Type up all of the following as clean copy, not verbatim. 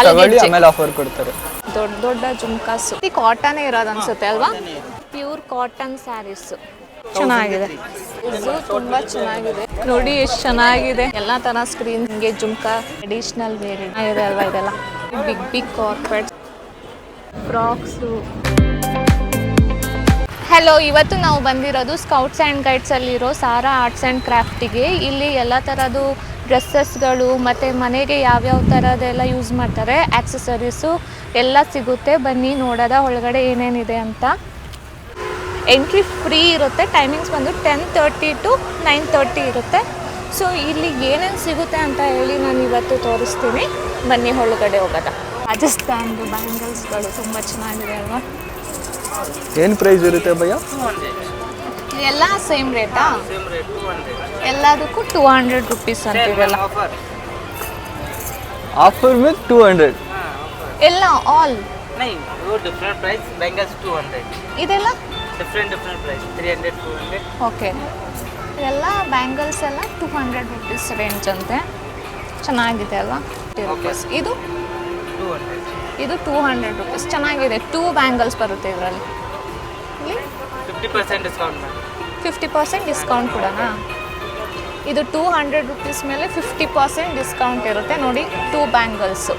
ತಗೊಳ್ಳಿ ಆಮೇಲೆ ಆಫರ್ ಕೊಡ್ತಾರೆ. ದೊಡ್ಡ ದೊಡ್ಡ ಜುಮ್ಕಾಸು ಕಾಟನ್ ಇರೋದು ಅನ್ಸುತ್ತೆ ಅಲ್ವಾ? ಪ್ಯೂರ್ ಕಾಟನ್ ಸ್ಯಾರೀಸ್ ಚೆನ್ನಾಗಿದೆ. ಇದು ತುಂಬಾ ಚೆನ್ನಾಗಿದೆ ನೋಡಿ, ಎಷ್ಟು ಚೆನ್ನಾಗಿದೆ. ಎಲ್ಲಾ ತರ ಸ್ಕ್ರೀನ್ ಗೆ ಜುಮ್ಕಾ ಟ್ರೆಡಿಷನಲ್ ವೇರ್ ಇದೆ ಅಲ್ವಾ? ಇದೆಲ್ಲ big big corporate frocks. Hello, ಇವತ್ತು ನಾವು ಬಂದಿರೋದು ಸ್ಕೌಟ್ಸ್ ಆ್ಯಂಡ್ ಗೈಡ್ಸಲ್ಲಿರೋ ಸಾರಾ ಆರ್ಟ್ಸ್ ಆ್ಯಂಡ್ ಕ್ರಾಫ್ಟಿಗೆ. ಇಲ್ಲಿ ಎಲ್ಲ ಥರದ್ದು ಡ್ರೆಸ್ಸಸ್ಗಳು ಮತ್ತು ಮನೆಗೆ ಯಾವ್ಯಾವ ಥರದ್ದೆಲ್ಲ ಯೂಸ್ ಮಾಡ್ತಾರೆ ಆ್ಯಕ್ಸಸರೀಸು ಎಲ್ಲ ಸಿಗುತ್ತೆ. ಬನ್ನಿ ನೋಡೋದ ಒಳಗಡೆ ಏನೇನಿದೆ ಅಂತ. ಎಂಟ್ರಿ ಫ್ರೀ ಇರುತ್ತೆ. ಟೈಮಿಂಗ್ಸ್ ಬಂದು 10:30 to 9:30 ಇರುತ್ತೆ. ಸೊ ಇಲ್ಲಿ ಏನೇನು ಸಿಗುತ್ತೆ ಅಂತ ಹೇಳಿ ನಾನು ಇವತ್ತು ತೋರಿಸ್ತೀನಿ. ಬನ್ನಿ ಒಳಗಡೆ ಹೋಗೋದ. ರಾಜಸ್ಥಾನದ ಬ್ಯಾಂಗಲ್ಸ್ಗಳು ತುಂಬ ಚೆನ್ನಾಗಿದೆ ಅಲ್ವಾ? ಏನು ಪ್ರೈಸ್ ಇರುತ್ತೆ ಭಯ್ಯ? ಎಲ್ಲ ಸೇಮ್ ರೇಟಾ? ಎಲ್ಲದಕ್ಕೂ 200 ರುಪೀಸ್ ಅಂತಿದೆಲ್ಲ. ಆಫರ್ ವಿತ್ 200 ಎಲ್ಲ ಆಲ್ ಡಿಫರೆಂಟ್ ಪ್ರೈಸ್. ಬ್ಯಾಂಗಲ್ಸ್ 200. ಇದೆಲ್ಲ ಡಿಫರೆಂಟ್ ಪ್ರೈಸ್ 300 200. ಓಕೆ, ಇದೆಲ್ಲ ಬ್ಯಾಂಗಲ್ಸ್ ಎಲ್ಲ 200 ರುಪೀಸ್ ರೇಂಜ್ ಅಂತೆ. ಚೆನ್ನಾಗಿದೆ ಅಲ್ವಾ? ಇದು 200. ಇದು 200 ರುಪೀಸ್. ಚೆನ್ನಾಗಿದೆ. 2 ಬ್ಯಾಂಗಲ್ಸ್ ಬರುತ್ತೆ ಇದರಲ್ಲಿ. 50% ಡಿಸ್ಕೌಂಟ್. 50% ಡಿಸ್ಕೌಂಟ್ ಕೂಡನಾ? ಇದು 200 ರುಪೀಸ್ ಮೇಲೆ 50% ಡಿಸ್ಕೌಂಟ್ ಇರುತ್ತೆ ನೋಡಿ. 2 ಬ್ಯಾಂಗಲ್ಸು.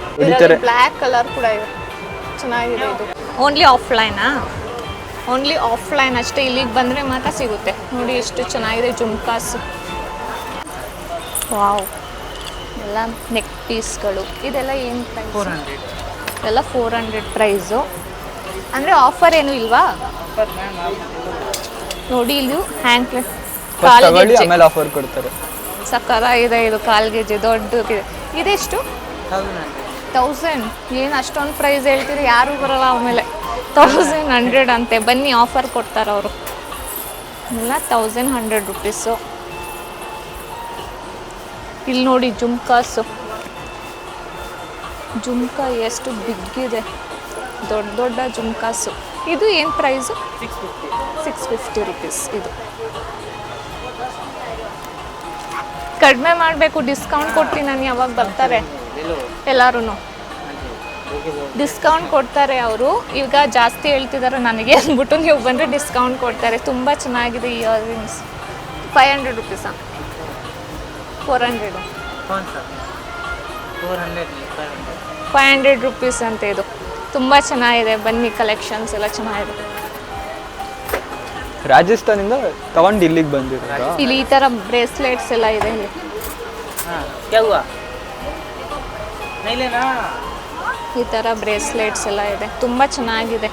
ಬ್ಲ್ಯಾಕ್ ಕಲರ್ ಕೂಡ ಇದೆ, ಚೆನ್ನಾಗಿದೆ. ಇದು ಓನ್ಲಿ ಆಫ್ಲೈನಾ? ಓನ್ಲಿ ಆಫ್ಲೈನ್ ಅಷ್ಟೇ. ಇಲ್ಲಿಗೆ ಬಂದರೆ ಮಾತ್ರ ಸಿಗುತ್ತೆ ನೋಡಿ. ಎಷ್ಟು ಚೆನ್ನಾಗಿದೆ ಜುಮ್ಕಾಸು. ವಾವ್, ಎಲ್ಲ ನೆಕ್ ಪೀಸ್ಗಳು. ಇದೆಲ್ಲ ಏನು ಪ್ರೈಸ್? 400. ಎಲ್ಲ 400 ಪ್ರೈಸು. ಅಂದರೆ ಆಫರ್ ಏನೂ ಇಲ್ವಾ? ನೋಡಿ, ಇಲ್ಲಿ ಹ್ಯಾಂಡ್ ತಗೊಳ್ಳಿ ಆಮೇಲೆ ಆಫರ್ ಕೊಡ್ತಾರೆ. ಸಕ್ಕರ ಇದೆ. ಇದು ಕಾಲ್ಗೆಜೆ ದೊಡ್ಡದಿದೆ. ಇದೆಷ್ಟು? 1000. ಏನು ಅಷ್ಟೊಂದು ಪ್ರೈಸ್ ಹೇಳ್ತೀರಿ? ಯಾರು ಬರಲ್ಲ ಆಮೇಲೆ. 1100 ಅಂತೆ. ಬನ್ನಿ, ಆಫರ್ ಕೊಡ್ತಾರೆ ಅವರು. ಎಲ್ಲ 1100 ರುಪೀಸು. ಇಲ್ಲಿ ನೋಡಿ ಜುಮ್ಕಾಸು. ಜುಮ್ಕಾ ಎಷ್ಟು ಬಿಗ್ಗಿದೆ, ದೊಡ್ಡ ದೊಡ್ಡ ಜುಮ್ಕಾಸು. ಇದು ಏನು ಪ್ರೈಸು? 650 ರುಪೀಸ್. ಇದು ಕಡಿಮೆ ಮಾಡಬೇಕು, ಡಿಸ್ಕೌಂಟ್ ಕೊಡ್ತೀನಿ ನಾನು. ಯಾವಾಗ ಬರ್ತಾರೆ ಎಲ್ಲರೂ ಡಿಸ್ಕೌಂಟ್ ಕೊಡ್ತಾರೆ ಅವರು. ಈಗ ಜಾಸ್ತಿ ಹೇಳ್ತಿದ್ದಾರೆ ನನಗೆ ಅಂದ್ಬಿಟ್ಟು ನೀವು ಬಂದರೆ ಡಿಸ್ಕೌಂಟ್ ಕೊಡ್ತಾರೆ. ತುಂಬ ಚೆನ್ನಾಗಿದೆ ಈ ಇಯರಿಂಗ್ಸ್. 500 ರುಪೀಸಾ? 400? 500 ರುಪೀಸ್ ಅಂತ. ಇದು ತುಂಬ ಚೆನ್ನಾಗಿದೆ. ಬನ್ನಿ, ಕಲೆಕ್ಷನ್ಸ್ ಎಲ್ಲ ಚೆನ್ನಾಗಿದೆ. ರಾಜಸ್ಥಾನಿಂದ ತಗೊಂಡು ಇಲ್ಲಿಗೆ ಬಂದಿರೋದು. ಇಲ್ಲಿ ಈ ಥರ ಬ್ರೇಸ್ಲೆಟ್ಸ್ ಎಲ್ಲ ಇದೆ. ಇಲ್ಲಿ ಈ ಥರ ಬ್ರೇಸ್ಲೆಟ್ಸ್ ಎಲ್ಲ ಇದೆ, ತುಂಬ ಚೆನ್ನಾಗಿದೆ.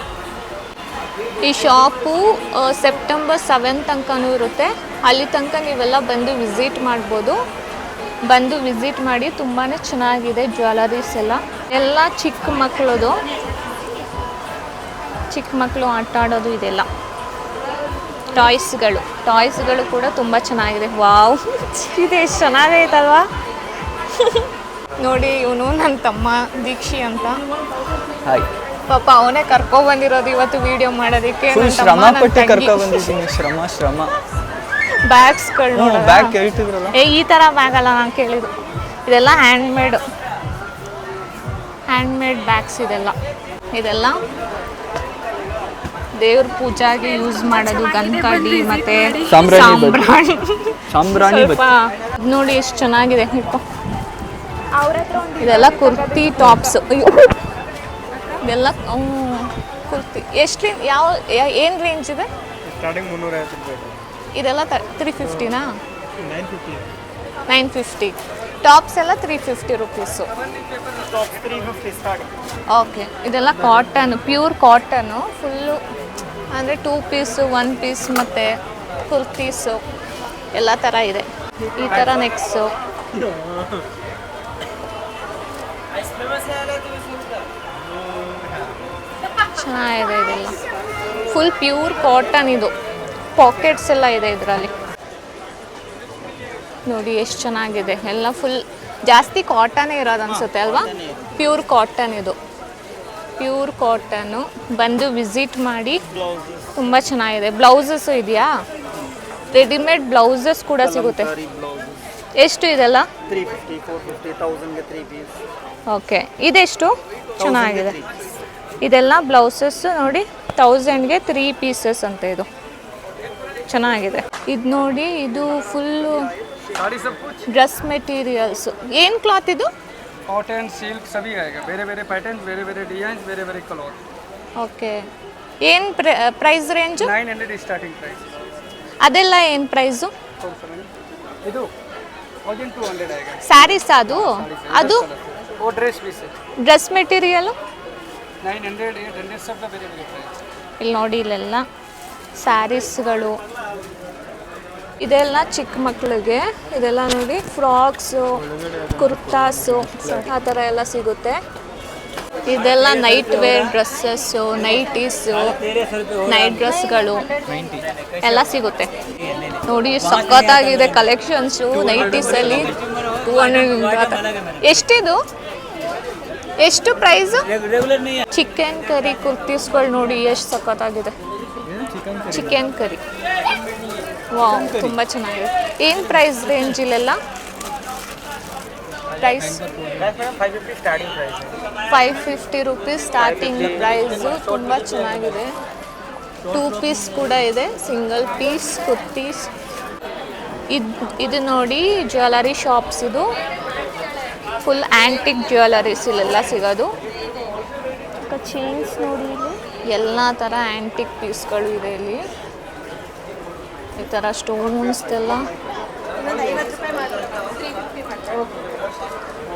ಈ ಶಾಪು ಸೆಪ್ಟೆಂಬರ್ 7 ತನಕನೂ ಇರುತ್ತೆ. ಅಲ್ಲಿ ತನಕ ನೀವೆಲ್ಲ ಬಂದು ವಿಸಿಟ್ ಮಾಡ್ಬೋದು. ಬಂದು ವಿಸಿಟ್ ಮಾಡಿ. ತುಂಬಾ ಚೆನ್ನಾಗಿದೆ ಜ್ಯುವೆಲರೀಸ್ ಎಲ್ಲ ಚಿಕ್ಕ ಮಕ್ಕಳದು. ಚಿಕ್ಕ ಮಕ್ಕಳು ಆಟ ಆಡೋದು ಇದೆಲ್ಲ. ಟಾಯ್ಸ್ಗಳು ಕೂಡ ತುಂಬ ಚೆನ್ನಾಗಿದೆ. ವಾವ್, ಇದೆ ಎಷ್ಟು ಚೆನ್ನಾಗೈತಲ್ವಾ? ನೋಡಿ, ಇವನು ನನ್ನ ತಮ್ಮ ದೀಕ್ಷಿ ಅಂತ. ಪಾಪ ಅವನೇ ಕರ್ಕೊಬಂದಿರೋದು ಇವತ್ತು ವಿಡಿಯೋ ಮಾಡೋದಕ್ಕೆ. ಬ್ಯಾಗ್ಸ್ಗಳು ಈ ಥರ ಬ್ಯಾಗ್ ಅಲ್ಲ ನಾನು ಕೇಳಿದ್ದು. ಇದೆಲ್ಲ ಹ್ಯಾಂಡ್ ಮೇಡ್ ಬ್ಯಾಗ್ಸ್. ಇದೆಲ್ಲ ದೇವ್ರ ಪೂಜಾಗೆ ಯೂಸ್ ಮಾಡೋದು. ಗನ್ಕಡ್ಡಿ ಮತ್ತೆ ಸಾಂಬ್ರಾಣಿ. ನೋಡಿ ಎಷ್ಟು ಚೆನ್ನಾಗಿದೆ. ಹಿಡ್ಕೊ. ಇದೆಲ್ಲ ಕುರ್ತಿ ಟಾಪ್ಸ್. ಇದೆಲ್ಲ ಕುರ್ತಿ. ಎಷ್ಟು ಏನು ರೇಂಜ್ ಇದೆ? ಸ್ಟಾರ್ಟಿಂಗ್ 350 ರೂಪಾಯಿ. ಇದೆಲ್ಲ 350ನಾ? 950. ಟಾಪ್ಸ್ ಎಲ್ಲ 350 ರುಪೀಸು. ಓಕೆ, ಇದೆಲ್ಲ ಕಾಟನ್, ಪ್ಯೂರ್ ಕಾಟನ್ನು ಫುಲ್ಲು. ಅಂದರೆ 2 ಪೀಸು, 1 ಪೀಸ್ ಮತ್ತು ಕುರ್ತೀಸು ಎಲ್ಲ ಥರ ಇದೆ. ಈ ಥರ ನೆಕ್ಸು. ಚೆನ್ನಾಗಿದೆ. ಇದೆಲ್ಲ ಫುಲ್ ಪ್ಯೂರ್ ಕಾಟನ್. ಇದು ಪಾಕೆಟ್ಸ್ ಎಲ್ಲ ಇದೆ ಇದರಲ್ಲಿ. ನೋಡಿ ಎಷ್ಟು ಚೆನ್ನಾಗಿದೆ. ಎಲ್ಲ ಫುಲ್ ಜಾಸ್ತಿ ಕಾಟನೇ ಇರೋದು ಅನಿಸುತ್ತೆ ಅಲ್ವಾ? Pure cotton. ಇದು ಪ್ಯೂರ್ ಕಾಟನ್ನು. ಬಂದು ವಿಸಿಟ್ ಮಾಡಿ. ತುಂಬ ಚೆನ್ನಾಗಿದೆ. ಬ್ಲೌಸಸ್ಸು ಇದೆಯಾ? ರೆಡಿಮೇಡ್ ಬ್ಲೌಸಸ್ ಕೂಡ ಸಿಗುತ್ತೆ. ಎಷ್ಟು ಇದೆಲ್ಲ? 350 450 1000 ಗೆ 3 ಪೀಸ್. ಓಕೆ ಇದೆಷ್ಟು ಚೆನ್ನಾಗಿದೆ ಇದೆಲ್ಲ ಬ್ಲೌಸಸ್ ನೋಡಿ 1000ಗೆ 3 ಪೀಸಸ್ ಅಂತ ಇದು ಚೆನ್ನಾಗಿದೆ ಇದು ನೋಡಿ ಇದು ಫುಲ್ಲು साड़ी सब कुछ ಡ್ರೆಸ್ ಮೆಟೀರಿಯಲ್ಸ್ ಏನು ಕ್ಲಾತ್ ಇದು कॉटन सिल्क सभी आएगा वेरे वेरे पैटर्न वेरे वेरे डिजाइन वेरे वेरे कलर ಓಕೆ ಏನು ಪ್ರೈಸ್ ರೇಂಜು 900 ಸ್ಟಾರ್ಟಿಂಗ್ ಪ್ರೈಸ್ ಅದೆಲ್ಲ ಏನು ಪ್ರೈಸು ಇದು 1200 आएगा ಸ್ಯಾರೀಸ್ ಅದು ಅದು वो ड्रेस पीस है ಡ್ರೆಸ್ ಮೆಟೀರಿಯಲು 900 800 सब का वेरे वेरे प्राइस ಇಲ್ಲಿ ನೋಡಿ ಇಲ್ಲೆಲ್ಲ ಸ್ಯಾರೀಸ್ಗಳು ಇದೆಲ್ಲ ಚಿಕ್ಕ ಮಕ್ಕಳಿಗೆ ಇದೆಲ್ಲ ನೋಡಿ ಫ್ರಾಕ್ಸು ಕುರ್ತಾಸು ಆ ಥರ ಎಲ್ಲ ಸಿಗುತ್ತೆ ಇದೆಲ್ಲ night wear dresses nighties night ಡ್ರೆಸ್ಗಳು ಎಲ್ಲ ಸಿಗುತ್ತೆ ನೋಡಿ ಸಖತ್ತಾಗಿದೆ ಕಲೆಕ್ಷನ್ಸು ನೈಟೀಸಲ್ಲಿ 200 ಎಷ್ಟಿದು ಎಷ್ಟು ಪ್ರೈಸು ಚಿಕನ್ ಕರಿ ಕುರ್ತೀಸ್ಗಳು ನೋಡಿ ಎಷ್ಟು ಸಖತ್ತಾಗಿದೆ ಚಿಕನ್ ಕರಿ ವಾವ್ ತುಂಬ ಚೆನ್ನಾಗಿದೆ ಏನು ಪ್ರೈಸ್ ರೇಂಜ್ ಇಲ್ಲೆಲ್ಲ price 550 starting price 550 rupees starting price ತುಂಬ ಚೆನ್ನಾಗಿದೆ 2 ಪೀಸ್ ಕೂಡ ಇದೆ ಸಿಂಗಲ್ ಪೀಸ್ ಕುರ್ತೀಸ್ ಇದು ನೋಡಿ ಜ್ಯುವೆಲರಿ ಶಾಪ್ಸ್ ಇದು ಫುಲ್ ಆ್ಯಂಟಿಕ್ ಜ್ಯುವೆಲರೀಸ್ ಇಲ್ಲೆಲ್ಲ ಸಿಗೋದು ಚೈನ್ಸ್ ನೋಡಿ ಇಲ್ಲಿ ಎಲ್ಲ ಥರ ಆ್ಯಂಟಿಕ್ ಪೀಸ್ಗಳು ಇದೆ ಇಲ್ಲಿ ಈ ಥರ ಸ್ಟೋನ್ಸ್ದೆಲ್ಲ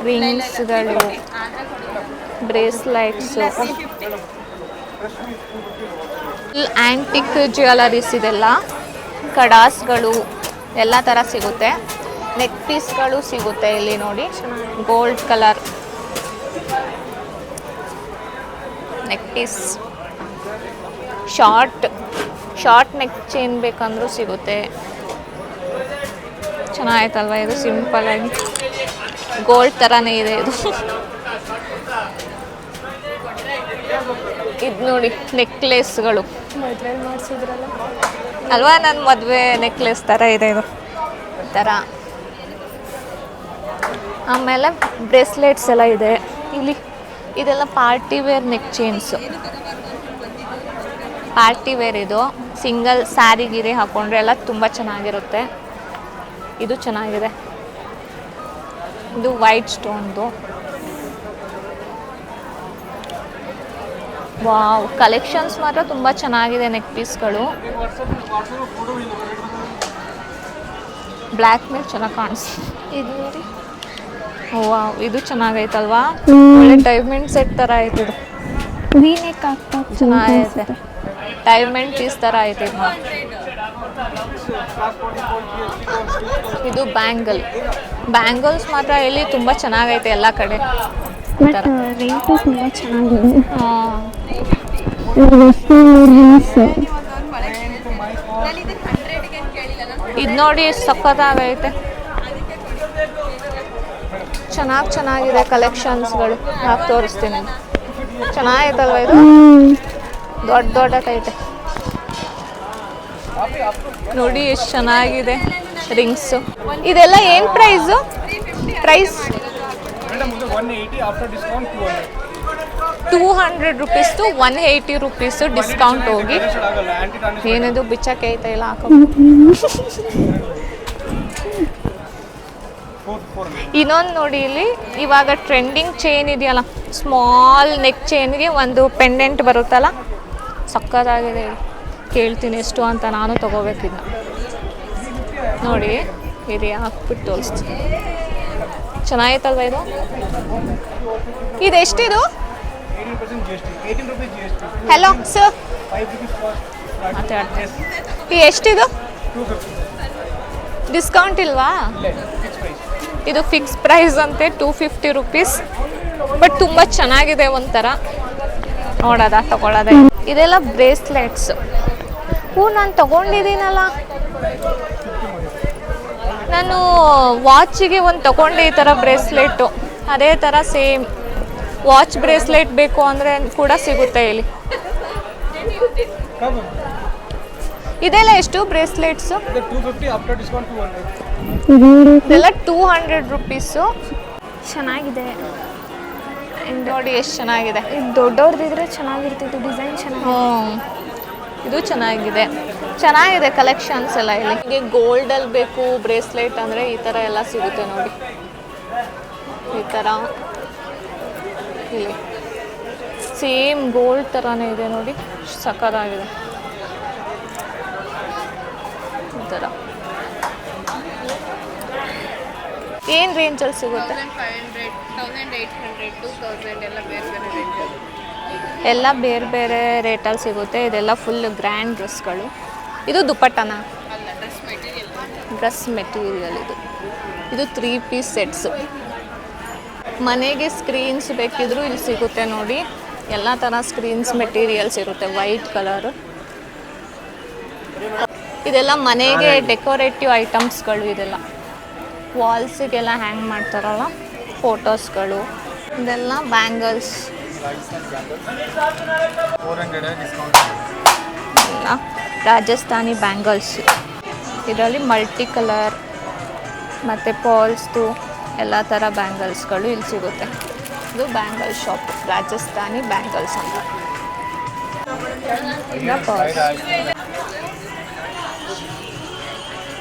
ರಿಂಗ್ಸ್ಗಳು ಬ್ರೇಸ್ಲೈಟ್ಸು ಫುಲ್ ಆ್ಯಂಟಿಕ್ ಜ್ಯುವೆಲರೀಸ್ ಇದೆಲ್ಲ ಕಡಾಸ್ಗಳು ಎಲ್ಲ ಥರ ಸಿಗುತ್ತೆ ನೆಕ್ ಪೀಸ್ಗಳು ಸಿಗುತ್ತೆ ಇಲ್ಲಿ ನೋಡಿ gold colour neck piece short neck chain ಬೇಕಂದ್ರೂ ಸಿಗುತ್ತೆ ಚೆನ್ನಾಗಿತ್ತಲ್ವ ಇದು ಸಿಂಪಲ್ ಆಗಿ ಗೋಲ್ಡ್ ಥರನೇ ಇದೆ ಇದು ಇದು ನೋಡಿ ನೆಕ್ಲೆಸ್ಗಳು ಮದುವೆ ಮಾಡಿಸಿದ್ರಲ್ಲ ಅಲ್ವಾ ನನ್ನ ಮದುವೆ ನೆಕ್ಲೆಸ್ ಥರ ಇದೆ ಇದು ಈ ಥರ ಆಮೇಲೆ ಬ್ರೇಸ್ಲೆಟ್ಸ್ ಎಲ್ಲ ಇದೆ ಇಲ್ಲಿ ಇದೆಲ್ಲ party wear neck chains party wear ಇದು ಸಿಂಗಲ್ ಸ್ಯಾರಿ ಗಿರಿ ಹಾಕೊಂಡ್ರೆ ಎಲ್ಲ ತುಂಬ ಚೆನ್ನಾಗಿರುತ್ತೆ ಇದು ಚೆನ್ನಾಗಿದೆ ಇದು ವೈಟ್ ಸ್ಟೋನ್ದು ವಾವ್ ಕಲೆಕ್ಷನ್ಸ್ ಮಾತ್ರ ತುಂಬ ಚೆನ್ನಾಗಿದೆ ನೆಕ್ ಪೀಸ್ಗಳು ಬ್ಲ್ಯಾಕ್ ಮೇಲೆ ಚೆನ್ನಾಗಿ ಕಾಣಿಸ್ತು ಇದು ನೋಡಿ ವಾವ್ ಇದು ಚೆನ್ನಾಗೈತಲ್ವಾ ಒಳ್ಳೆ ಡೈಮಂಡ್ ಸೆಟ್ ಥರ ಆಯ್ತು ಇದು ವೀನೆಕ್ ಆಗ್ತಾ ಚೆನ್ನಾಗೈತೆ ಡೈಮಂಡ್ ಪೀಸ್ ಥರ ಐತೆ ಇದು ಬ್ಯಾಂಗಲ್ಸ್ ಮಾತ್ರ ಇಲ್ಲಿ ತುಂಬ ಚೆನ್ನಾಗೈತೆ ಎಲ್ಲ ಕಡೆ ಬಟ್ ರೇಟು ತುಂಬ ಚೆನ್ನಾಗಿದೆ ಹಾಂ ಇದು ನೋಡಿ ಸಖತ್ತಾಗೈತೆ ಚೆನ್ನಾಗಿದೆ ಕಲೆಕ್ಷನ್ಸ್ಗಳು ಹಾಕಿ ತೋರಿಸ್ತೀನಿ ಚೆನ್ನಾಗೈತಲ್ವ ಇದು ದೊಡ್ಡದೈತೆ ನೋಡಿ ಎಷ್ಟು ಚೆನ್ನಾಗಿದೆ ರಿಂಗ್ಸು ಇದೆಲ್ಲ ಏನು ಪ್ರೈಸ್ ಮೇಡಮ್ ಇದು 180 ಆಫ್ಟರ್ ಡಿಸ್ಕೌಂಟ್ 200 ರುಪೀಸ್ದು 180 ರುಪೀಸು ಡಿಸ್ಕೌಂಟ್ ಹೋಗಿ ಆಗಲ್ಲ ಆಂಟಿ ಟಾನಿಕ್ ಏನಿದು ಬಿಚ್ಚಕ್ಕೆ ಐತೆ ಇಲ್ಲ ಹಾಕೋ 4 ಇನ್ನೊಂದು ನೋಡಿ ಇಲ್ಲಿ ಇವಾಗ ಟ್ರೆಂಡಿಂಗ್ ಚೈನ್ ಇದೆಯಲ್ಲ ಸ್ಮಾಲ್ ನೆಕ್ ಚೈನ್ಗೆ ಒಂದು ಪೆಂಡೆಂಟ್ ಬರುತ್ತಲ್ಲ ಸಕ್ಕತ್ತಾಗಿದೆ ಕೇಳ್ತೀನಿ ಎಷ್ಟು ಅಂತ ನಾನು ತೊಗೋಬೇಕಿದ್ನ ನೋಡಿ ಇರಿ ಹಾಕ್ಬಿಟ್ಟು ತೋರಿಸ್ತೀನಿ ಚೆನ್ನಾಗಿತ್ತಲ್ವ ಇದು ಇದೆಷ್ಟಿದು 18% GST 18 rupees GST hello sir 5 rupees cost ಮಾತಾಡ್ತೀನಿ ಎಷ್ಟಿದು 250 ಡಿಸ್ಕೌಂಟ್ ಇಲ್ವಾ ಫಿಕ್ಸ್ ಪ್ರೈಸ್ ಇದು ಫಿಕ್ಸ್ ಪ್ರೈಸ್ ಅಂತೆ 250 ರುಪೀಸ್ ಬಟ್ ತುಂಬ ಚೆನ್ನಾಗಿದೆ ಒಂಥರ ತಗೊಳ್ಳೋದ ಇದೆಲ್ಲ ಬ್ರೇಸ್ಲೆಟ್ಸ್ ನಾನು ತಗೊಂಡಿದ್ದೀನಲ್ಲ ನಾನು ವಾಚಿಗೆ ಒಂದು ತಗೊಂಡೆ ಈ ಥರ ಬ್ರೇಸ್ಲೆಟು ಅದೇ ಥರ ಸೇಮ್ ವಾಚ್ ಬ್ರೇಸ್ಲೆಟ್ ಬೇಕು ಅಂದರೆ ಕೂಡ ಸಿಗುತ್ತೆ ಇಲ್ಲಿ ಇದೆಲ್ಲ ಎಷ್ಟು ಬ್ರೇಸ್ಲೆಟ್ಸು ಇದು 250 ಆಫ್ಟರ್ ಡಿಸ್ಕೌಂಟ್ 200 ಇದೆಲ್ಲ 200 ರುಪೀಸು ಚೆನ್ನಾಗಿದೆ ಆ್ಯಂಡ್ ನೋಡಿ ಎಷ್ಟು ಚೆನ್ನಾಗಿದೆ. ಇದು ದೊಡ್ಡವ್ರದ್ದಿದ್ರೆ ಚೆನ್ನಾಗಿರ್ತಿತ್ತು, ಡಿಸೈನ್ ಚೆನ್ನಾಗಿ. ಇದು ಚೆನ್ನಾಗಿದೆ ಕಲೆಕ್ಷನ್ಸ್ ಎಲ್ಲ ಇಲ್ಲಿ. ಹೀಗೆ ಗೋಲ್ಡಲ್ಲಿ ಬೇಕು ಬ್ರೇಸ್ಲೆಟ್ ಅಂದರೆ ಈ ಥರ ಎಲ್ಲ ಸಿಗುತ್ತೆ ನೋಡಿ. ಈ ಥರ ಇಲ್ಲಿ ಸೇಮ್ ಗೋಲ್ಡ್ ಥರನೇ ಇದೆ ನೋಡಿ, ಸಖತ್ತಾಗಿದೆ ಈ ಥರ. ಏನು ರೇಂಜಲ್ಲಿ ಸಿಗುತ್ತೆ? 1500, 1800, 2000 ಎಲ್ಲ ಬೇರೆ ಬೇರೆ ರೇಂಜ್. ಎಲ್ಲ ಬೇರೆ ಬೇರೆ ರೇಟಲ್ಲಿ ಸಿಗುತ್ತೆ. ಇದೆಲ್ಲ ಫುಲ್ ಗ್ರ್ಯಾಂಡ್ ಡ್ರೆಸ್ಗಳು. ಇದು ದುಪ್ಪಟ್ಟನ? ಅಲ್ಲ, ಡ್ರೆಸ್ ಮೆಟೀರಿಯಲ್ ಇದು 3 ಪೀಸ್ ಸೆಟ್ಸು. ಮನೆಗೆ ಸ್ಕ್ರೀನ್ಸ್ ಬೇಕಿದ್ರೂ ಇಲ್ಲಿ ಸಿಗುತ್ತೆ ನೋಡಿ. ಎಲ್ಲ ಥರ ಸ್ಕ್ರೀನ್ಸ್ ಮೆಟೀರಿಯಲ್ಸ್ ಇರುತ್ತೆ, ವೈಟ್ ಕಲರ್. ಇದೆಲ್ಲ ಮನೆಗೆ ಡೆಕೋರೇಟಿವ್ ಐಟಮ್ಸ್ಗಳು. ಇದೆಲ್ಲ ವಾಲ್ಸಿಗೆಲ್ಲ ಹ್ಯಾಂಗ್ ಮಾಡ್ತಾರಲ್ಲ, ಫೋಟೋಸ್ಗಳು. ಇದೆಲ್ಲ ಬ್ಯಾಂಗಲ್ಸ್ ಎಲ್ಲ ರಾಜಸ್ಥಾನಿ ಬ್ಯಾಂಗಲ್ಸ್. ಇದರಲ್ಲಿ ಮಲ್ಟಿ ಕಲರ್ ಮತ್ತು ಪಾಲ್ಸ್ದು ಎಲ್ಲ ಥರ ಬ್ಯಾಂಗಲ್ಸ್ಗಳು ಇಲ್ಲಿ ಸಿಗುತ್ತೆ. ಇದು ಬ್ಯಾಂಗಲ್ ಶಾಪ್, ರಾಜಸ್ಥಾನಿ ಬ್ಯಾಂಗಲ್ಸ್ ಅಂತ.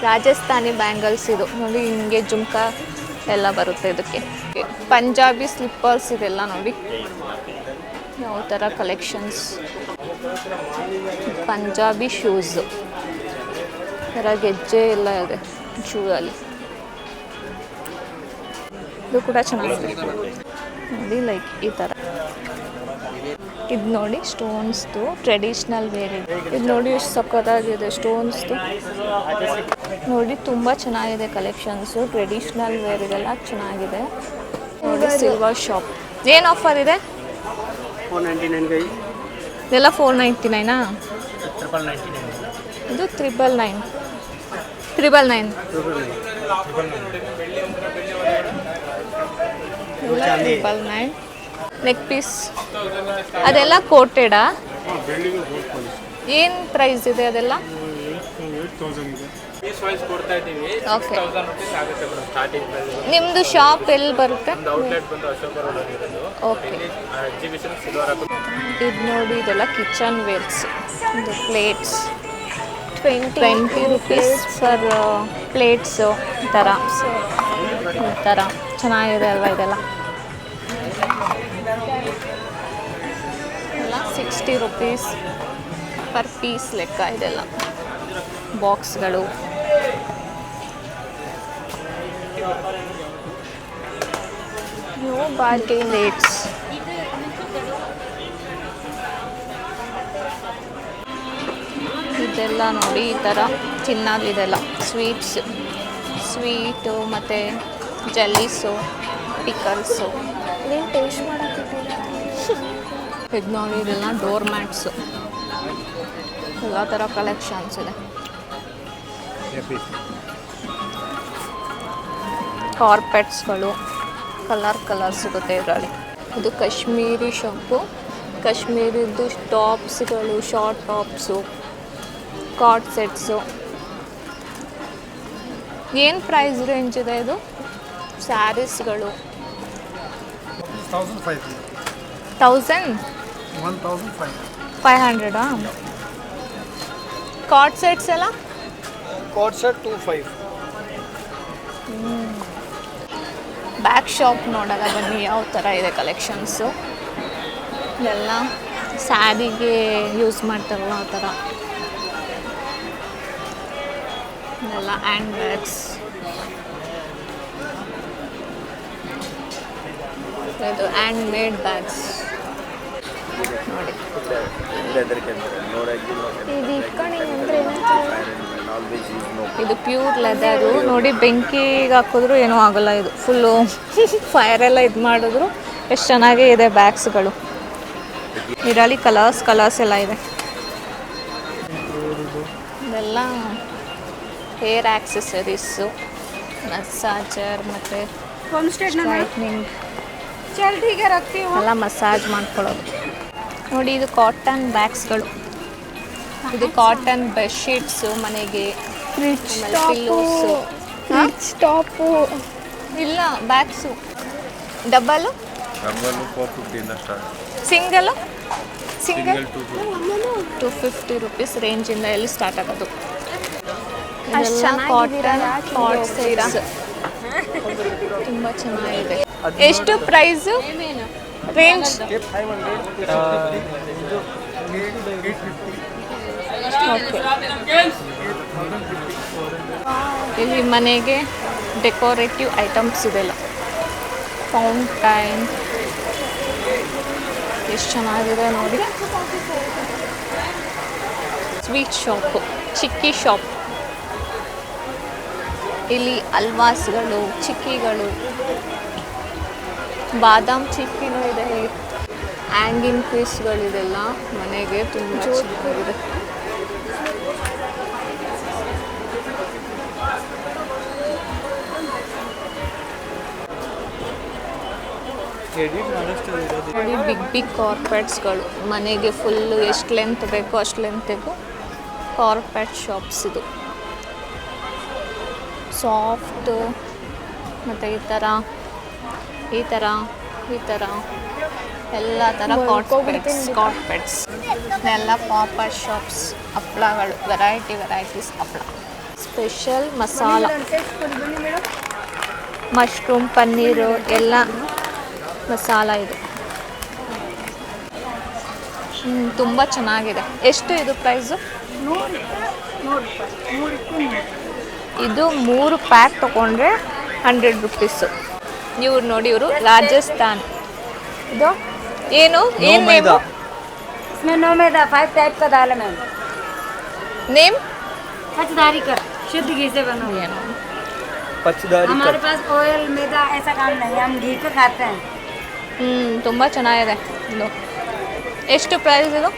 ರಾಜಸ್ಥಾನಿ ಬ್ಯಾಂಗಲ್ಸ್ ಇದು ನೋಡಿ, ಹಿಂಗೆ ಜುಮ್ಕ ಎಲ್ಲ ಬರುತ್ತೆ ಇದಕ್ಕೆ. ಪಂಜಾಬಿ ಸ್ಲಿಪ್ಪರ್ಸ್ ಇದೆಲ್ಲ ನೋಡಿ ಯಾವ ಥರ ಕಲೆಕ್ಷನ್ಸ್. ಪಂಜಾಬಿ ಶೂಸು ಥರ ಗೆಜ್ಜೆ ಎಲ್ಲ ಇದೆ ಶೂದಲ್ಲಿ. ಇದು ಕೂಡ ಚೆನ್ನಾಗಿದೆ ನೋಡಿ, ಲೈಕ್ ಈ ಥರ. ಇದು ನೋಡಿ ಸ್ಟೋನ್ಸ್ದು ಟ್ರೆಡಿಷ್ನಲ್ ವೇರ್ ಇದೆ. ಇದು ನೋಡಿ ಎಷ್ಟು ಸಕ್ಕತ್ತಾಗಿದೆ ಸ್ಟೋನ್ಸ್ದು ನೋಡಿ, ತುಂಬ ಚೆನ್ನಾಗಿದೆ ಕಲೆಕ್ಷನ್ಸು. ಟ್ರೆಡಿಷ್ನಲ್ ವೇರ್ ಇದೆಲ್ಲ ಚೆನ್ನಾಗಿದೆ ನೋಡಿ. Silver shop. ಏನು ಆಫರ್ ಇದೆ? 499 ಇದೆಲ್ಲ 499ನಾ? 999 ಇದು 999. 999 999. ನೆಕ್ ಪೀಸ್ ಅದೆಲ್ಲ ಕೋಟೆಡಾ? ಏನು ಪ್ರೈಸ್ ಇದೆ ಅದೆಲ್ಲ? ಓಕೆ. ನಿಮ್ಮದು ಶಾಪ್ ಎಲ್ಲಿ ಬರುತ್ತೆ? ಓಕೆ. ಇದು ನೋಡಿ, ಇದೆಲ್ಲ ಕಿಚನ್ ವೇರ್ಸ್. ಇದು ಪ್ಲೇಟ್ಸ್ 20 ರುಪೀಸ್ ಫರ್ ಪ್ಲೇಟ್ಸು. ಈ ಥರ ಚೆನ್ನಾಗಿದೆ ಅಲ್ವಾ ಇದೆಲ್ಲ? ಎಲ್ಲ 60 ರುಪೀಸ್ ಪರ್ ಪೀಸ್ ಲೆಕ್ಕ ಇದೆಲ್ಲ. ಬಾಕ್ಸ್ಗಳು ಪ್ಲೇಟ್ಸ್. ಇದೆಲ್ಲ ನೋಡಿ ಈ ಥರ ಚಿನ್ನದಿದೆಲ್ಲ ಸ್ವೀಟು ಮತ್ತು ಜೆಲ್ಲೀಸು, ಪಿಕಲ್ಸು. ಏನು ಟೇಸ್ಟ್ ಮಾಡೋಕ್ಕಿಟ್ಟಿಲ್ಲ. ಇದು ನೋಡಿ, ಇದೆಲ್ಲ ಡೋರ್ ಮ್ಯಾಟ್ಸು. ಎಲ್ಲ ಥರ ಕಲೆಕ್ಷನ್ಸ್ ಇದೆ. ಕಾರ್ಪೆಟ್ಸ್ಗಳು ಕಲರ್ ಸಿಗುತ್ತೆ ಇದರಲ್ಲಿ. ಇದು ಕಾಶ್ಮೀರಿ ಶಾಪು. ಕಾಶ್ಮೀರಿದ್ದು ಟಾಪ್ಸ್ಗಳು, ಶಾರ್ಟ್ ಟಾಪ್ಸು, ಕಾರ್ಡ್ ಸೆಟ್ಸು. ಏನು ಪ್ರೈಸ್ ರೇಂಜ್ ಇದೆ ಇದು? ಸ್ಯಾರೀಸ್ಗಳು 1500. ಕಾರ್ಡ್ ಸೆಟ್ಸ್ ಎಲ್ಲ Court set 25. ಬ್ಯಾಕ್ ಶಾಪ್ ನೋಡೋಣ ಬನ್ನಿ ಯಾವ ಥರ ಇದೆ ಕಲೆಕ್ಷನ್ಸು. ಇದೆಲ್ಲ ಸ್ಯಾರಿಗೆ ಯೂಸ್ ಮಾಡ್ತಾರಲ್ಲ ಆ ಥರ. ಇದೆಲ್ಲ ಹ್ಯಾಂಡ್ ಬ್ಯಾಗ್ಸ್. ಇದು ಹ್ಯಾಂಡ್ ಮೇಡ್ ಬ್ಯಾಗ್ಸ್ ನೋಡಿ. ಇದು ಇಟ್ಕೊಂಡು ಅಂದರೆ ಇದು ಪ್ಯೂರ್ ಲೆದರು ನೋಡಿ. ಬೆಂಕಿಗೆ ಹಾಕಿದ್ರು ಏನೂ ಆಗೋಲ್ಲ. ಇದು ಫುಲ್ಲು ಫೈರೆಲ್ಲ ಇದು ಮಾಡಿದ್ರು ಎಷ್ಟು ಚೆನ್ನಾಗೇ ಇದೆ ಬ್ಯಾಗ್ಸ್ಗಳು. ಇದರಲ್ಲಿ ಕಲರ್ಸ್ ಎಲ್ಲ ಇದೆ. ಇದೆಲ್ಲ ಹೇರ್ ಆಕ್ಸೆಸರೀಸು, ಮಸಾಜರ್ ಮತ್ತು ಸ್ಟ್ರೈಟ್ನಿಂಗ್ ಎಲ್ಲ ಮಸಾಜ್ ಮಾಡ್ಕೊಳ್ಳೋದು ನೋಡಿ. ಇದು ಕಾಟನ್ ಬ್ಯಾಗ್ಸ್ಗಳು. ಇದು ಕಾಟನ್ ಬೆಡ್ಶೀಟ್ಸು ಮನೆಗೆ. ಟಾಪು ಇಲ್ಲ ಬ್ಯಾಗ್ಸು ಡಬ್ಬಲು ರಂಗೋಲು 450 ಇಂದ start. Single single single 250. 250 rupees ರೇಂಜಿಂದ ಎಲ್ಲಿ ಸ್ಟಾರ್ಟ್ ಆಗೋದು. ಅಷ್ಟ್ ಚೆನ್ನಾಗಿದ್ದೀರಾ, ಯಾಕೆ ಕಾಟನ್ ತುಂಬ ಚೆನ್ನಾಗಿದೆ. ಎಷ್ಟು ಪ್ರೈಸು ರೇಂಜ್? ಇಲ್ಲಿ ಮನೆಗೆ ಡೆಕೋರೇಟಿವ್ ಐಟಮ್ಸ್ ಇದೆಲ್ಲ. ಫೌಂಟೈನ್ ಎಷ್ಟು ಚೆನ್ನಾಗಿದೆ ನೋಡಿ. ಸ್ವೀಟ್ ಶಾಪು, ಚಿಕ್ಕಿ ಶಾಪ್. ಇಲ್ಲಿ ಹಲ್ವಾಸ್ಗಳು, ಚಿಕ್ಕಿಗಳು, ಬಾದಾಮ್ ಚಿಕ್ಕಿನೂ ಇದೆ. ಇಲ್ಲಿ ಹ್ಯಾಂಗಿಂಗ್ ಪೀಸ್ಗಳಿದೆಲ್ಲ ಮನೆಗೆ ತುಂಬ ಚೆನ್ನಾಗಿದೆ. ನೋಡಿ ಬಿಗ್ ಬಿಗ್ ಕಾರ್ಪೆಟ್ಸ್ಗಳು ಮನೆಗೆ ಫುಲ್ಲು ಎಷ್ಟು ಲೆಂತ್ ಬೇಕೋ ಅಷ್ಟು ಲೆಂತಿಗೂ ಕಾರ್ಪೆಟ್ ಶಾಪ್ಸ್ ಇದು. ಸಾಫ್ಟ್ ಮತ್ತು ಈ ಥರ ಎಲ್ಲ ಥರ ಕಾರ್ಪೆಟ್ಸ್ ಎಲ್ಲ ಪಾಪರ್ ಶಾಪ್ಸ್. ಹಪ್ಪಳಗಳು ವೆರೈಟೀಸ್ ಹಪ್ಪಳ. ಸ್ಪೆಷಲ್ ಮಸಾಲ, ಮಶ್ರೂಮ್, ಪನ್ನೀರು ಎಲ್ಲ ಮಸಾಲ ಇದು. ತುಂಬ ಚೆನ್ನಾಗಿದೆ. ಎಷ್ಟು ಇದು ಪ್ರೈಸು? ಇದು 3 ಪ್ಯಾಕ್ ತೊಗೊಂಡ್ರೆ 100 ರುಪೀಸು. ಇವ್ರು ನೋಡಿ, ಇವರು ರಾಜಸ್ಥಾನ್. ಇದು ಏನು ನೇಮು? इसमें 9 मैदा 5 टाइप का दाल है मैम. ನೇಮ್ पचदारी का शुद्ध घी से बना हुआ है. ಪಚ್ಚದಾರಿ हमारे पास ऑयल मैदा ऐसा काम नहीं है, हम घी का खाते हैं. ತುಂಬ ಚೆನ್ನಾಗಿದೆ ಇದು. ಎಷ್ಟು ಪ್ರೈಸ್ ಇದು?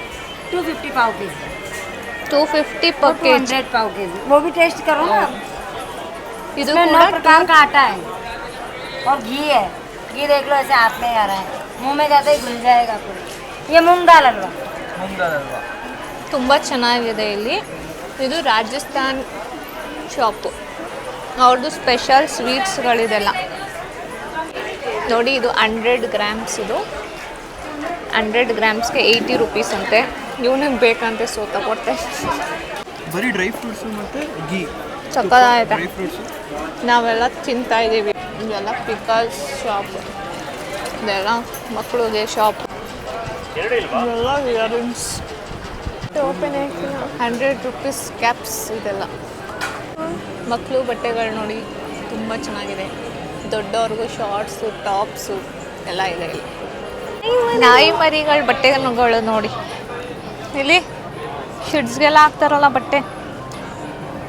250 पाव केजी. 250 पर केजी. 200 पाव केजी. वो भी टेस्ट करो ना. ಇದು इसमें ಕೂಡ 9 प्रकार का आटा है और घी है. घी देख लो ऐसे हाथ में ही आ रहा है, मुंह में जाते ही घुल जाएगा पूरा. ये मूंग दाल हलवा. ತುಂಬ ಚೆನ್ನಾಗಿದೆ. ಇಲ್ಲಿ ಇದು ರಾಜಸ್ಥಾನ್ ಶಾಪು. ಅವ್ರದ್ದು ಸ್ಪೆಷಲ್ ಸ್ವೀಟ್ಸ್ಗಳಿದೆಲ್ಲ ನೋಡಿ. ಇದು 100 ಗ್ರಾಮ್ಸ್. ಇದು 100 ಗ್ರಾಮ್ಸ್ಗೆ 80 ರುಪೀಸ್ ಅಂತೆ. ಇವನಿಗೆ ಬೇಕಂತೆ ತಗೊಟ್ಟೆ. ಬರೀ ಡ್ರೈ ಫ್ರೂಟ್ಸು ಮತ್ತು ಗೀ ಸಕ್ಕತ್ತಾಗಿದೆ. ಡ್ರೈ ಫ್ರೂಟ್ಸು ನಾವೆಲ್ಲ ತಿಂತಾ ಇದ್ದೀವಿ. ಇದೆಲ್ಲ ಪಿಕಲ್ಸ್ ಶಾಪ್, ಇದೆಲ್ಲ ಮಕ್ಕಳಿಗೆ ಶಾಪ್. ಇದೆಲ್ಲ ಇಯರಿಂಗ್ಸ್. ಓಪನ್ ಆಯ್ತಿಲ್ಲ. 100 rupees caps. ಇದೆಲ್ಲ ಮಕ್ಕಳು ಬಟ್ಟೆಗಳು ನೋಡಿ ತುಂಬ ಚೆನ್ನಾಗಿದೆ. ದೊಡ್ಡವ್ರಿಗೂ ಶಾರ್ಟ್ಸು, ಟಾಪ್ಸು ಎಲ್ಲ ಇದೆ. ಇಲ್ಲಿ ನಾಯಿ ಮರಿಗಳ ಬಟ್ಟೆಗಳು ನೋಡಿ. ಇಲ್ಲಿ ಕಿಡ್ಸ್ಗೆಲ್ಲ ಹಾಕ್ತಾರಲ್ಲ ಬಟ್ಟೆ,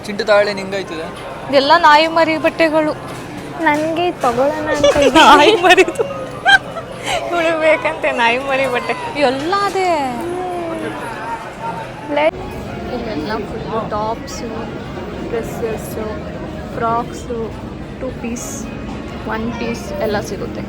ಚಿಂಟು ತಾಳೆ ನಿಂಗಾಯ್ತದೆ. ಇದೆಲ್ಲ ನಾಯಿ ಮರಿ ಬಟ್ಟೆಗಳು. ನನಗೆ ತಗೊಳ್ಳೋಣ ಅಂತ ನಾಯಿ ಮರಿದು ಇವಳು ಬೇಕಂತೆ ನಾಯಿ ಮರಿ ಬಟ್ಟೆ ಎಲ್ಲ ಅದೇ. ಇಲ್ಲೆಲ್ಲ full tops, dresses, frocks, 2 piece, 1 piece ಎಲ್ಲ ಸಿಗುತ್ತೆ.